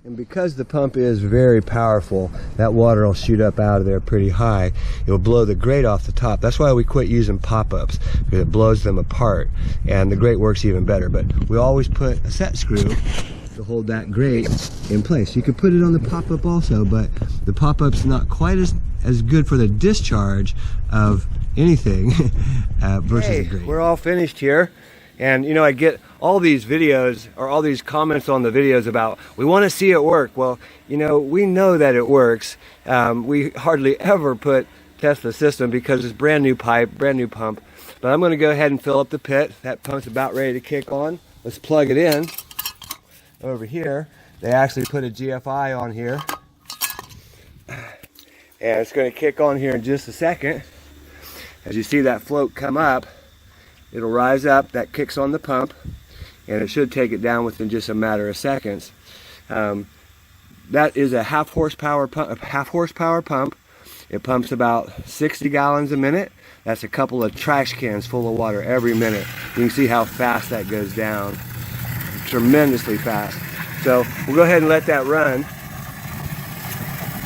And because the pump is very powerful, that water will shoot up out of there pretty high. It will blow the grate off the top. That's why we quit using pop-ups, because it blows them apart. And the grate works even better. But we always put a set screw to hold that grate in place. You could put it on the pop-up also, but the pop-up's not quite as good for the discharge of anything versus the grate. We're all finished here. And you know, I get all these videos or all these comments on the videos about, we want to see it work. Well, you know, we know that it works. We hardly ever test the system because it's brand new pipe, brand new pump. But I'm going to go ahead and fill up the pit. That pump's about ready to kick on. Let's plug it in. Over here, they actually put a GFI on here. And it's going to kick on here in just a second. As you see that float come up, it'll rise up, that kicks on the pump, and it should take it down within just a matter of seconds. That is a half horsepower pump. It pumps about 60 gallons a minute. That's a couple of trash cans full of water every minute. You can see how fast that goes down. Tremendously fast. So we'll go ahead and let that run.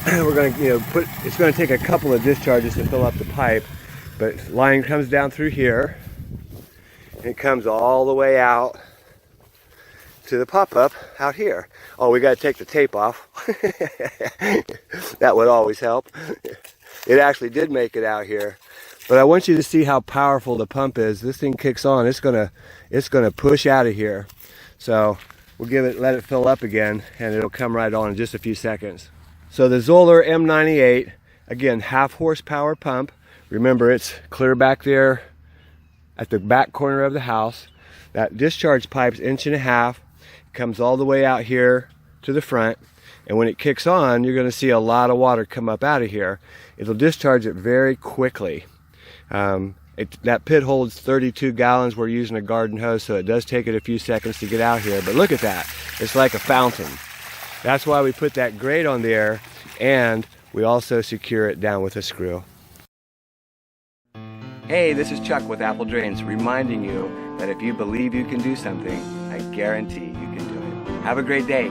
We're going to, it's going to take a couple of discharges to fill up the pipe, but line comes down through here. It comes all the way out to the pop-up out here. Oh, we got to take the tape off. That would always help. It actually did make it out here. But I want you to see how powerful the pump is. This thing kicks on. It's gonna push out of here. So we'll let it fill up again, and it'll come right on in just a few seconds. So the Zoller M98, again, half horsepower pump. Remember, it's clear back there at the back corner of the house. That discharge pipe's 1.5 inches, comes all the way out here to the front, and when it kicks on, you're going to see a lot of water come up out of here. It'll discharge it very quickly. That pit holds 32 gallons. We're using a garden hose, so it does take it a few seconds to get out here, but look at that. It's like a fountain. That's why we put that grate on there, and we also secure it down with a screw. Hey, this is Chuck with Apple Drains, reminding you that if you believe you can do something, I guarantee you can do it. Have a great day.